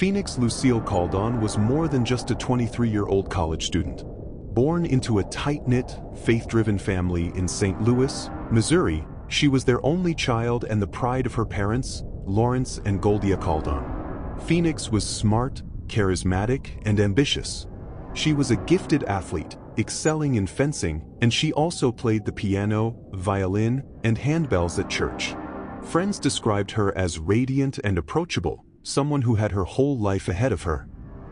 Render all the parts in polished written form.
Phoenix Lucille Coldon was more than just a 23-year-old college student. Born into a tight-knit, faith-driven family in St. Louis, Missouri, she was their only child and the pride of her parents, Lawrence and Goldia Coldon. Phoenix was smart, charismatic, and ambitious. She was a gifted athlete, excelling in fencing, and she also played the piano, violin, and handbells at church. Friends described her as radiant and approachable, someone who had her whole life ahead of her.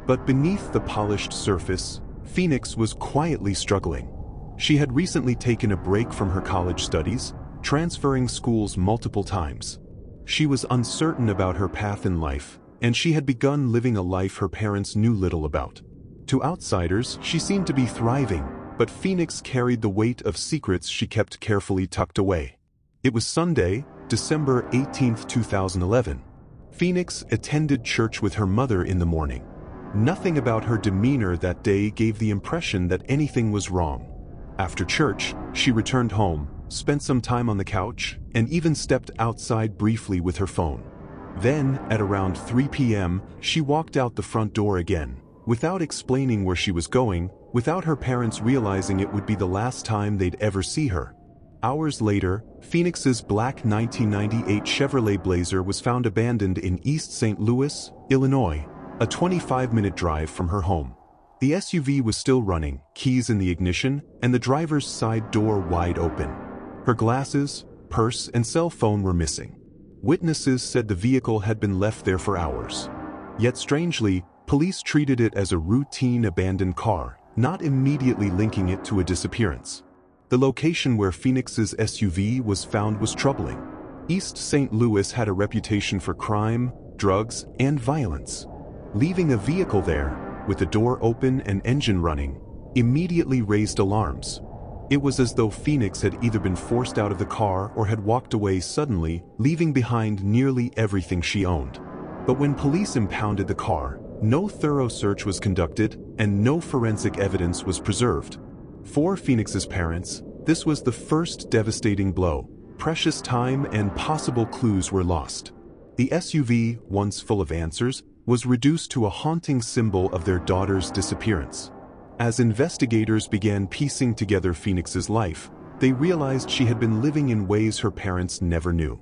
But beneath the polished surface, Phoenix was quietly struggling. She had recently taken a break from her college studies, transferring schools multiple times. She was uncertain about her path in life, and she had begun living a life her parents knew little about. To outsiders, she seemed to be thriving, but Phoenix carried the weight of secrets she kept carefully tucked away. It was Sunday, December 18, 2011. Phoenix attended church with her mother in the morning. Nothing about her demeanor that day gave the impression that anything was wrong. After church, she returned home, spent some time on the couch, and even stepped outside briefly with her phone. Then, at around 3 p.m., she walked out the front door again, without explaining where she was going, without her parents realizing it would be the last time they'd ever see her. Hours later, Phoenix's black 1998 Chevrolet Blazer was found abandoned in East St. Louis, Illinois, a 25-minute drive from her home. The SUV was still running, keys in the ignition, and the driver's side door wide open. Her glasses, purse, and cell phone were missing. Witnesses said the vehicle had been left there for hours. Yet strangely, police treated it as a routine abandoned car, not immediately linking it to a disappearance. The location where Phoenix's SUV was found was troubling. East St. Louis had a reputation for crime, drugs, and violence. Leaving a vehicle there, with the door open and engine running, immediately raised alarms. It was as though Phoenix had either been forced out of the car or had walked away suddenly, leaving behind nearly everything she owned. But when police impounded the car, no thorough search was conducted and no forensic evidence was preserved. For Phoenix's parents, this was the first devastating blow. Precious time and possible clues were lost. The SUV, once full of answers, was reduced to a haunting symbol of their daughter's disappearance. As investigators began piecing together Phoenix's life, they realized she had been living in ways her parents never knew.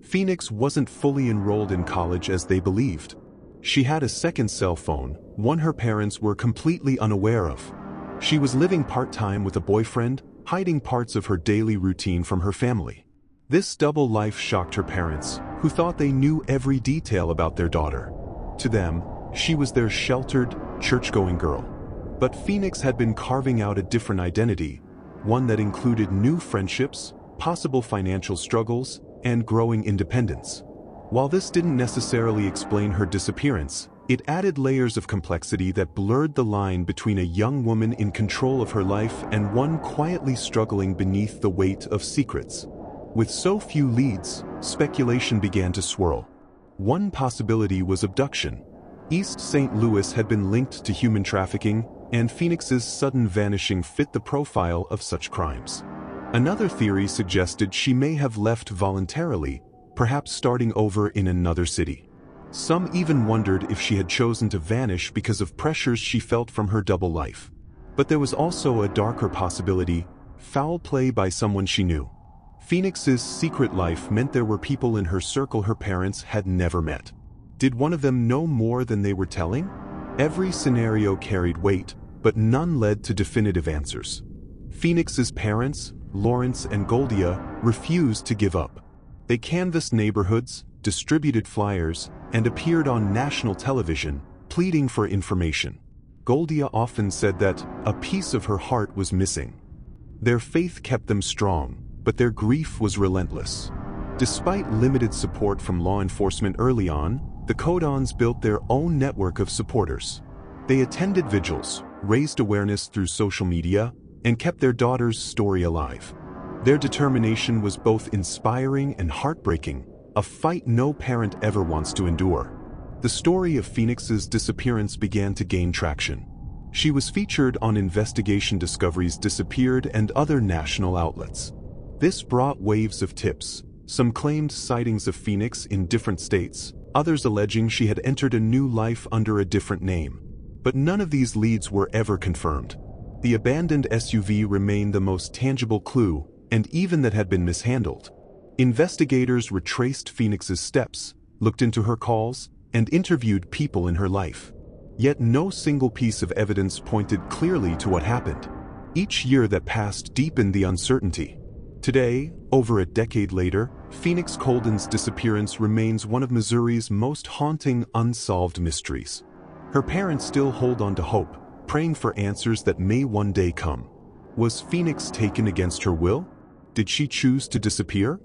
Phoenix wasn't fully enrolled in college as they believed. She had a second cell phone, one her parents were completely unaware of. She was living part-time with a boyfriend, hiding parts of her daily routine from her family. This double life shocked her parents, who thought they knew every detail about their daughter. To them, she was their sheltered, church-going girl. But Phoenix had been carving out a different identity, one that included new friendships, possible financial struggles, and growing independence. While this didn't necessarily explain her disappearance, it added layers of complexity that blurred the line between a young woman in control of her life and one quietly struggling beneath the weight of secrets. With so few leads, speculation began to swirl. One possibility was abduction. East St. Louis had been linked to human trafficking, and Phoenix's sudden vanishing fit the profile of such crimes. Another theory suggested she may have left voluntarily, perhaps starting over in another city. Some even wondered if she had chosen to vanish because of pressures she felt from her double life. But there was also a darker possibility: foul play by someone she knew. Phoenix's secret life meant there were people in her circle her parents had never met. Did one of them know more than they were telling? Every scenario carried weight, but none led to definitive answers. Phoenix's parents, Lawrence and Goldia, refused to give up. They canvassed neighborhoods, distributed flyers, and appeared on national television, pleading for information. Goldia often said that a piece of her heart was missing. Their faith kept them strong, but their grief was relentless. Despite limited support from law enforcement early on, the Coldons built their own network of supporters. They attended vigils, raised awareness through social media, and kept their daughter's story alive. Their determination was both inspiring and heartbreaking, a fight no parent ever wants to endure. The story of Phoenix's disappearance began to gain traction. She was featured on Investigation Discovery's Disappeared and other national outlets. This brought waves of tips. Some claimed sightings of Phoenix in different states, others alleging she had entered a new life under a different name. But none of these leads were ever confirmed. The abandoned SUV remained the most tangible clue, and even that had been mishandled. Investigators retraced Phoenix's steps, looked into her calls, and interviewed people in her life. Yet no single piece of evidence pointed clearly to what happened. Each year that passed deepened the uncertainty. Today, over a decade later, Phoenix Coldon's disappearance remains one of Missouri's most haunting unsolved mysteries. Her parents still hold on to hope, praying for answers that may one day come. Was Phoenix taken against her will? Did she choose to disappear?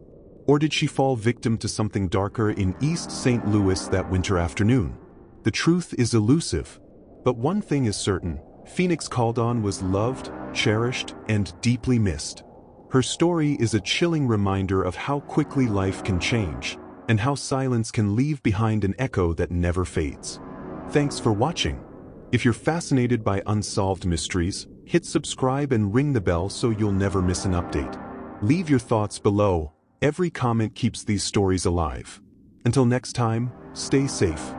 Or did she fall victim to something darker in East St. Louis that winter afternoon? The truth is elusive. But one thing is certain: Phoenix Coldon was loved, cherished, and deeply missed. Her story is a chilling reminder of how quickly life can change, and how silence can leave behind an echo that never fades. Thanks for watching. If you're fascinated by unsolved mysteries, hit subscribe and ring the bell so you'll never miss an update. Leave your thoughts below. Every comment keeps these stories alive. Until next time, stay safe.